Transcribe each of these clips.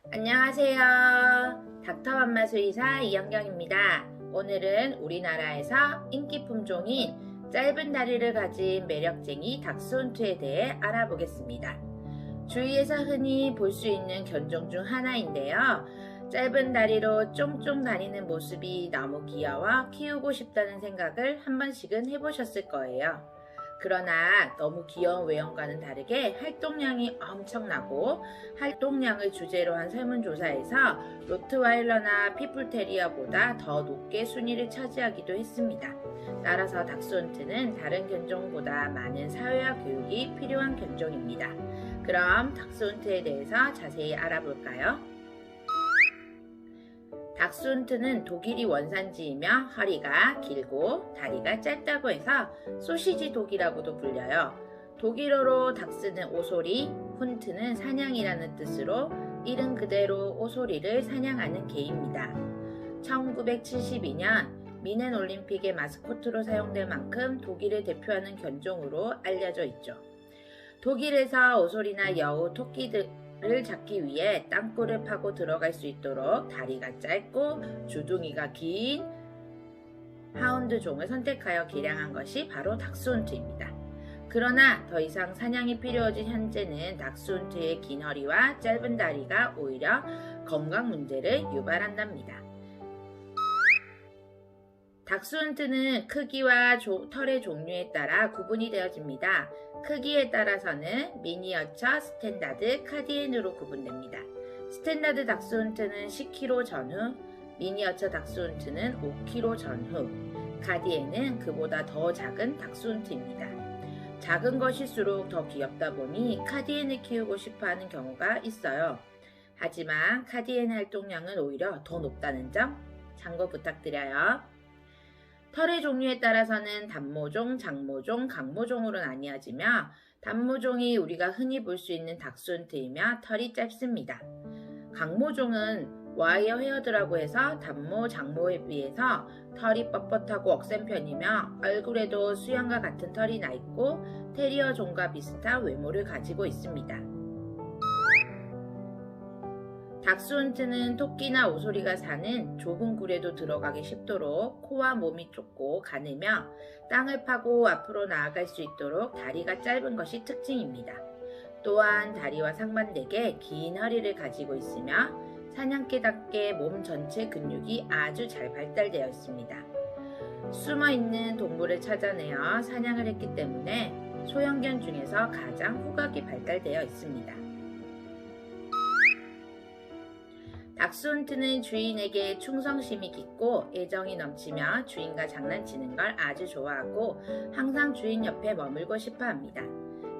안녕하세요. 닥터맘마 수의사 이영경입니다. 오늘은 우리나라에서 인기 품종인 짧은 다리를 가진 매력쟁이 닥스훈트에 대해 알아보겠습니다. 주위에서 흔히 볼 수 있는 견종 중 하나인데요. 짧은 다리로 쫑쫑 다니는 모습이 너무 귀여워 키우고 싶다는 생각을 한 번씩은 해보셨을 거예요. 그러나 너무 귀여운 외형과는 다르게 활동량이 엄청나고 활동량을 주제로 한 설문조사에서 로트와일러나 피플테리어보다 더 높게 순위를 차지하기도 했습니다. 따라서 닥스훈트는 다른 견종보다 많은 사회화 교육이 필요한 견종입니다. 그럼 닥스훈트에 대해서 자세히 알아볼까요? 닥스훈트는 독일이 원산지이며 허리가 길고 다리가 짧다고 해서 소시지 독이라고도 불려요. 독일어로 닥스는 오소리, 훈트는 사냥이라는 뜻으로 이름 그대로 오소리를 사냥하는 개입니다. 1972년 미넨 올림픽의 마스코트로 사용될 만큼 독일을 대표하는 견종으로 알려져 있죠. 독일에서 오소리나 여우, 토끼들을 잡기 위해 땅굴을 파고 들어갈 수 있도록 다리가 짧고 주둥이가 긴 하운드 종을 선택하여 개량한 것이 바로 닥스훈트입니다. 그러나 더 이상 사냥이 필요해진 현재는 닥스훈트의 긴 허리와 짧은 다리가 오히려 건강 문제를 유발한답니다. 닥스훈트는 크기와 털의 종류에 따라 구분이 되어집니다. 크기에 따라서는 미니어처, 스탠다드, 카디엔으로 구분됩니다. 스탠다드 닥스훈트는 10kg 전후, 미니어처 닥스훈트는 5kg 전후, 카디엔은 그보다 더 작은 닥스훈트입니다. 작은 것일수록 더 귀엽다 보니 카디엔을 키우고 싶어하는 경우가 있어요. 하지만 카디엔 활동량은 오히려 더 높다는 점 참고 부탁드려요. 털의 종류에 따라서는 단모종, 장모종, 강모종으로 나뉘어지며 단모종이 우리가 흔히 볼 수 있는 닥스훈트이며 털이 짧습니다. 강모종은 와이어 헤어드라고 해서 단모, 장모에 비해서 털이 뻣뻣하고 억센 편이며 얼굴에도 수염과 같은 털이 나 있고 테리어 종과 비슷한 외모를 가지고 있습니다. 닥스훈트는 토끼나 오소리가 사는 좁은 굴에도 들어가기 쉽도록 코와 몸이 좁고 가늘며 땅을 파고 앞으로 나아갈 수 있도록 다리가 짧은 것이 특징입니다. 또한 다리와 상반되게 긴 허리를 가지고 있으며 사냥개답게 몸 전체 근육이 아주 잘 발달되어 있습니다. 숨어있는 동물을 찾아내어 사냥을 했기 때문에 소형견 중에서 가장 후각이 발달되어 있습니다. 닥스훈트는 주인에게 충성심이 깊고 애정이 넘치며 주인과 장난치는 걸 아주 좋아하고 항상 주인 옆에 머물고 싶어 합니다.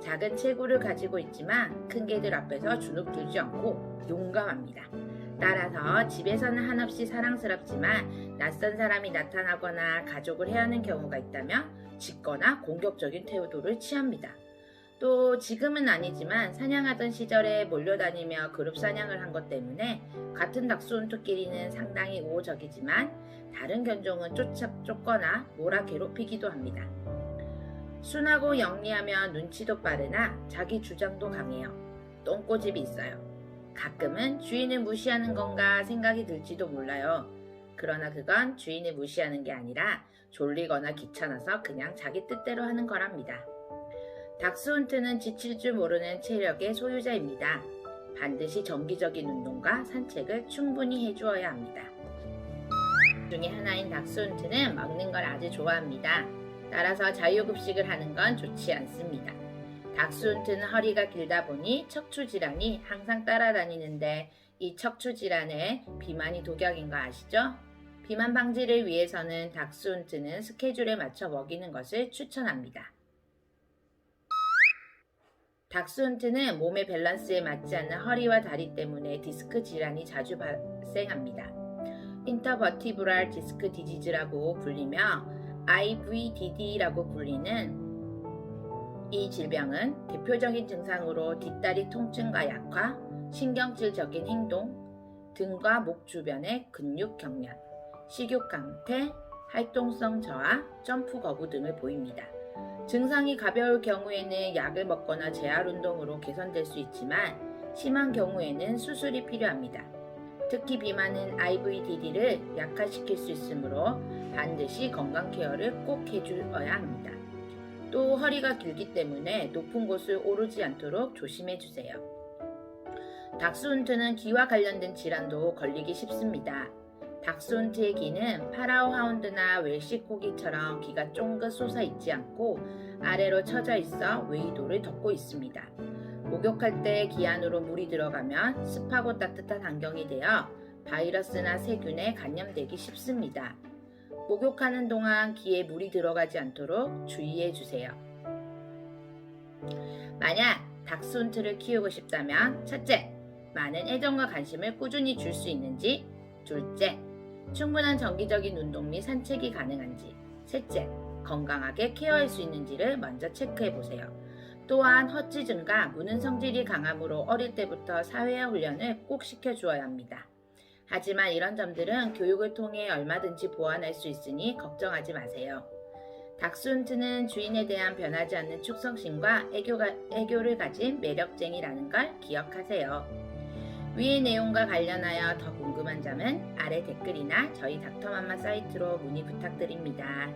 작은 체구를 가지고 있지만 큰 개들 앞에서 주눅 들지 않고 용감합니다. 따라서 집에서는 한없이 사랑스럽지만 낯선 사람이 나타나거나 가족을 해하는 경우가 있다면 짖거나 공격적인 태도를 취합니다. 또 지금은 아니지만 사냥하던 시절에 몰려다니며 그룹 사냥을 한 것 때문에 같은 닥스훈트끼리는 상당히 우호적이지만 다른 견종은 쫓거나 몰아 괴롭히기도 합니다. 순하고 영리하며 눈치도 빠르나 자기 주장도 강해요. 똥꼬집이 있어요. 가끔은 주인을 무시하는 건가 생각이 들지도 몰라요. 그러나 그건 주인을 무시하는 게 아니라 졸리거나 귀찮아서 그냥 자기 뜻대로 하는 거랍니다. 닥스훈트는 지칠 줄 모르는 체력의 소유자입니다. 반드시 정기적인 운동과 산책을 충분히 해주어야 합니다. 중에 하나인 닥스훈트는 먹는 걸 아주 좋아합니다. 따라서 자유급식을 하는 건 좋지 않습니다. 닥스훈트는 허리가 길다 보니 척추질환이 항상 따라다니는데 이 척추질환에 비만이 독약인 거 아시죠? 비만 방지를 위해서는 닥스훈트는 스케줄에 맞춰 먹이는 것을 추천합니다. 닥스훈트는 몸의 밸런스에 맞지 않는 허리와 다리 때문에 디스크 질환이 자주 발생합니다. 인터버티브럴 디스크 디지즈라고 불리며 IVDD라고 불리는 이 질병은 대표적인 증상으로 뒷다리 통증과 약화, 신경질적인 행동, 등과 목 주변의 근육 경련, 식욕 감퇴, 활동성 저하, 점프 거부 등을 보입니다. 증상이 가벼울 경우에는 약을 먹거나 재활 운동으로 개선될 수 있지만 심한 경우에는 수술이 필요합니다. 특히 비만은 IVDD를 약화시킬 수 있으므로 반드시 건강 케어를 꼭 해주어야 합니다. 또 허리가 길기 때문에 높은 곳을 오르지 않도록 조심해 주세요. 닥스훈트는 귀와 관련된 질환도 걸리기 쉽습니다. 닥스훈트의 귀는 파라오 하운드나 웰시 코기처럼 귀가 쫑긋 솟아 있지 않고 아래로 처져 있어 외이도를 덮고 있습니다. 목욕할 때 귀 안으로 물이 들어가면 습하고 따뜻한 환경이 되어 바이러스나 세균에 감염되기 쉽습니다. 목욕하는 동안 귀에 물이 들어가지 않도록 주의해 주세요. 만약 닥스훈트를 키우고 싶다면 첫째, 많은 애정과 관심을 꾸준히 줄 수 있는지, 둘째, 충분한 정기적인 운동 및 산책이 가능한지, 셋째, 건강하게 케어할 수 있는지를 먼저 체크해 보세요. 또한 헛짖음과 무는 성질이 강함으로 어릴 때부터 사회화 훈련을 꼭 시켜주어야 합니다. 하지만 이런 점들은 교육을 통해 얼마든지 보완할 수 있으니 걱정하지 마세요. 닥스훈트는 주인에 대한 변하지 않는 축성심과 애교를 가진 매력쟁이라는 걸 기억하세요. 위의 내용과 관련하여 더 궁금한 점은 아래 댓글이나 저희 닥터맘마 사이트로 문의 부탁드립니다.